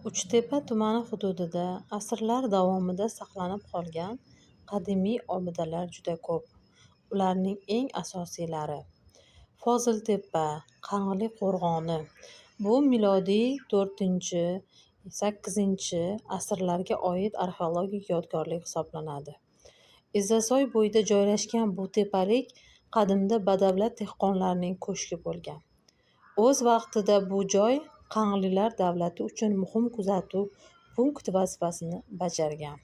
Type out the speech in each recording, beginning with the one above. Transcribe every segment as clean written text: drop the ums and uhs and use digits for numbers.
Uchtepa tumani hududida asrlar davomida saqlanib qolgan qadimiy obidalar juda ko'p. Ularning eng asosiylari Foziltepa, Qang'li qo'rg'oni. Bu milodiy 4-8 asrlarga oid arxeologik yodgorlik hisoblanadi. Izzasoy bo'yida joylashgan bu tepalik qadimda badavlat dehqonlarning ko'shki bo'lgan. O'z vaqtida bu joy Qang'lilar davlati uchun muhim kuzatuv punkti vazifasini bajargan.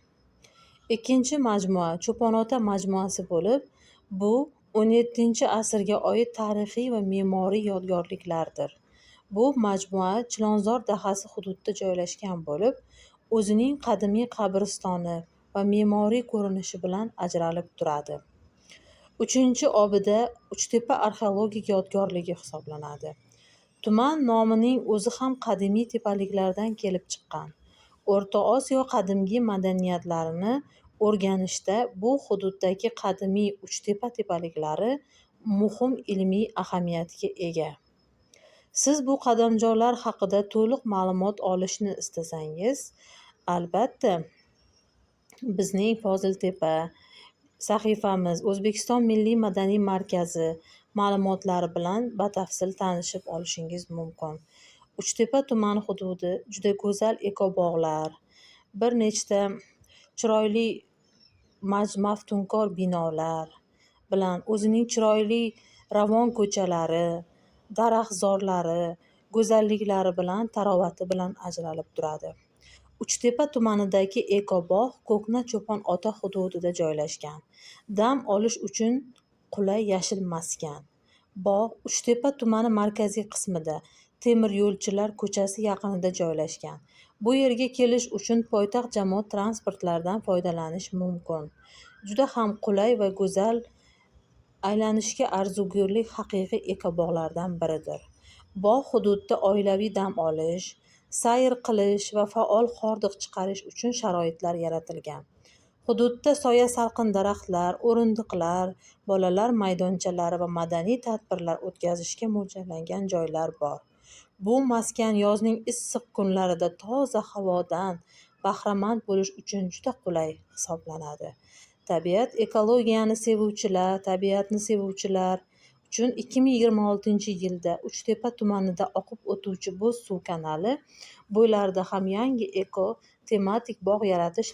Ikkinchi majmua Cho'ponota majmuasi bo'lib, bu 17-asrga oid tarixiy va me'moriy yodgorliklardir. Bu majmua Chilonzor dahasi hududida joylashgan bo'lib, o'zining qadimiy qabristoni va me'moriy ko'rinishi bilan ajralib turadi. Uchinchi obida Uchtepa arxeologik yodgorligi hisoblanadi. Tuman nomining o'zi ham qadimiy tepaliklardan kelib chiqqan. O'rta Osiyo qadimgi madaniyatlarini o'rganishda bu hududdagi qadimiy Uchtepa tepaliklari muhim ilmiy ahamiyatga ega. Siz bu qadamjolar haqida to'liq ma'lumot olishni istasangiz, albatta bizning Foziltepa sahifamiz O'zbekiston Milliy madaniy markazi ma'lumotlari bilan batafsil tanishib olishingiz mumkin. Uchtepa tumani hududi juda go'zal ekobog'lar, bir nechta chiroyli maftunkor binolar bilan o'zining chiroyli ravon ko'chalari, daraxtzorlari, go'zalliklari bilan, tarovati bilan ajralib turadi. Uchtepa tumanidagi ekobog' Ko'kna Cho'pon ota hududida joylashgan. Dam olish uchun qulay yashil maskan. Bog' Uchtepa tumani markaziy qismida, temir yo'lchilar ko'chasi yaqinida joylashgan. Bu yerga kelish uchun poytaxt jamoat transportlaridan foydalanish mumkin. Juda ham qulay va go'zal, aylanishga arzigulik haqiqiy ekobog'lardan biridir. Bog' hududda oilaviy dam olish, sayr qilish va faol hordiq chiqarish uchun sharoitlar yaratilgan. Hududda soya salqin daraxtlar, o'rindiqlar, bolalar maydonchalari va madaniy tadbirlar o'tkazishga mo'ljallangan joylar bor. Bu maskan yozning issiq kunlarida toza havodan bahramand bo'lish uchun juda qulay hisoblanadi. Ekologiyani sevuvchilar, tabiatni sevuvchilar uchun 2026-yilda Uchtepa tumanida oqib o'tuvchi Bo'z suv kanali bo'ylarida ham yangi tematik bog' yaratish